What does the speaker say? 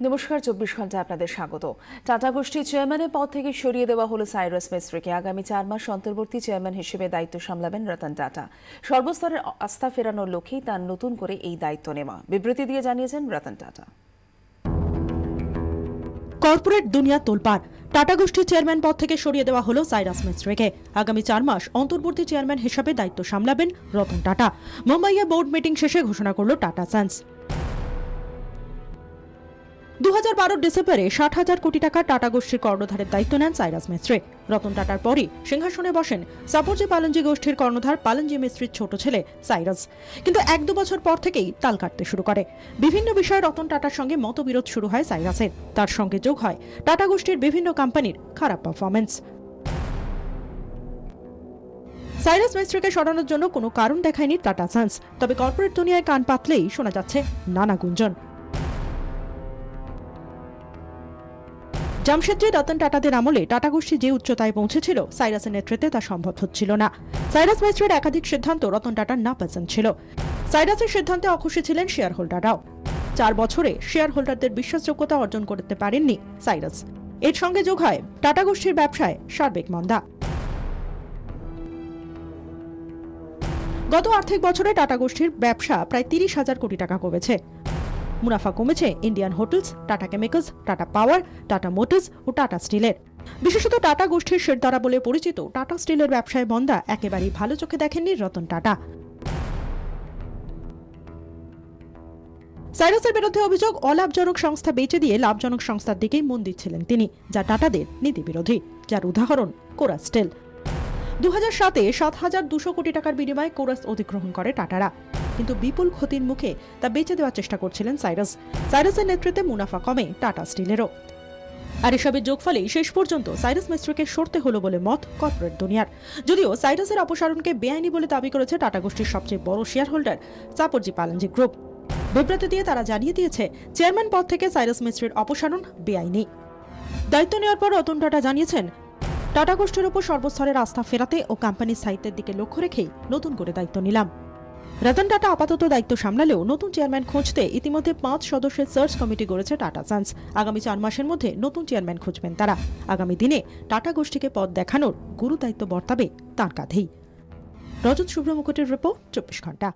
নমস্কার, 24 ঘন্টায় আপনাদের স্বাগত। টাটা গোষ্ঠীর চেয়ারম্যানের পদ থেকে সরিয়ে দেওয়া হলো সাইরাস মিস্ত্রিকে। আগামী 4 মাস অন্তর্বর্তী চেয়ারম্যান হিসেবে দায়িত্ব সামলাবেন রতন টাটা। সর্বস্তরের আস্থা ফেরানোর লক্ষ্যেই তার নতুন করে এই দায়িত্ব নেওয়া, বিবৃতি দিয়ে জানিয়েছেন রতন টাটা। কর্পোরেট দুনিয়া তোলপাড়। টাটা গোষ্ঠীর চেয়ারম্যান পদ থেকে সরিয়ে দেওয়া হলো সাইরাস মিস্ত্রিকে। আগামী 4 মাস অন্তর্বর্তী চেয়ারম্যান হিসেবে দায়িত্ব সামলাবেন রতন টাটা। মুম্বাইয়ে বোর্ড মিটিং শেষে ঘোষণা করল টাটা সন্স। 2012 ডিসেম্বরে 60,000 কোটি টাকা টাটা গোষ্ঠীর কর্ণধারের দায়িত্ব নেন সাইরাস মিস্ত্রি। রতন টাটার পরই সিংহাসনে বসেন সাপরজি পালনজি গোষ্ঠীর কর্ণধার পালনজি মিস্ত্রির ছোট ছেলে সাইরাস। কিন্তু 1-2 বছর পর থেকেই তাল কাটতে শুরু করে। বিভিন্ন বিষয়ে রতন টাটার সঙ্গে মতবিরোধ শুরু হয় সাইরাসের। তার সঙ্গে যোগ হয় টাটা গোষ্ঠীর বিভিন্ন কোম্পানির খারাপ পারফরমেন্স। সাইরাস মিস্ত্রিকে সরানোর জন্য কোনো কারণ দেখায়নি টাটা সন্স। তবে কর্পোরেট দুনিয়ায় কান পাতলেই শোনা যাচ্ছে নানা গুঞ্জন। জামশেদজি রতন টাটাদের আমলে টাটা গোষ্ঠী যে উচ্চতায় পৌঁছেছিল, সাইরাসের নেতৃত্বে তা সম্ভব হচ্ছিল না। সাইরাস মিস্ত্রির একাধিক সিদ্ধান্ত রতন টাটার না পছন্দ ছিল। সাইরাসের সিদ্ধান্তে অখুশি ছিলেন শেয়ার হোল্ডাররাও। 4 বছরে শেয়ার হোল্ডারদের বিশ্বাসযোগ্যতা অর্জন করতে পারেননি সাইরাস। এর সঙ্গে যোগ হয় টাটা গোষ্ঠীর ব্যবসায় সার্বিক মন্দা। গত আর্থিক বছরে টাটা গোষ্ঠীর ব্যবসা প্রায় 30,000 কোটি টাকা কমেছে। মুনাফা কমেছে Indian Hotels, Tata Chemicals, Tata Power, Tata Motors ও টাটা স্টিলের। বিশেষত টাটা গোষ্ঠীর শেরদারা বলে পরিচিত টাটা স্টিলের ব্যবসায় মন্দা একেবারেই ভালো চোখে দেখেননি রতন টাটা। সাইরাসের বিরুদ্ধে অভিযোগ, অলাভজনক সংস্থা বেচে দিয়ে লাভজনক সংস্থার দিকেই মন দিচ্ছিলেন তিনি, যা টাটাদের নীতি বিরোধী। যার উদাহরণ কোরাস স্টিল। 2007-এ 7,200 কোটি টাকার বিনিময়ে কোরাস অধিগ্রহণ করে টাটারা। কিন্তু বিপুল ক্ষতির মুখে তা বেচে দেওয়ার চেষ্টা করছিলেন সাইরাস। সাইরাসের নেতৃত্বে মুনাফা কমে টাটা স্টিলেরও। আর এসবের যোগফলেই শেষ পর্যন্ত সাইরাস মিস্ত্রিকে সরতে হলো বলে মত কর্পোরেট দুনিয়ার। যদিও সাইরাসের অপসারণকে বেআইনি বলে দাবি করেছে টাটা গোষ্ঠীর সবচেয়ে বড় share holder Shapoorji Pallonji group. বিবৃতি দিয়ে তারা জানিয়ে দিয়েছে, চেয়ারম্যান পদ থেকে সাইরাস মিস্ত্রির অপসারণ বেআইনি। দায়িত্ব নেওয়ার পর রতন টাটা জানিয়েছেন, টাটা গোষ্ঠীর উপর সর্বস্তরের আস্থা ফেরাতে ও কোম্পানির স্থায়িত্বের দিকে লক্ষ্য রেখেই নতুন করে দায়িত্ব নিলাম। রতন টাটা আপাতত দায়িত্ব সামলালেও নতুন চেয়ারম্যান খুঁজতে ইতিমধ্যে 5 সদস্যের সার্চ কমিটি গড়েছে টাটা সন্স। আগামী 4 মাসের মধ্যে নতুন চেয়ারম্যান খুঁজবেন তারা। আগামী দিনে টাটা গোষ্ঠীকে পদ দেখানোর গুরু দায়িত্ব বর্তাবে তাঁর কাঁধেই। রজত শুভ্র মুকুটের রিপোর্ট, 24 ঘন্টা।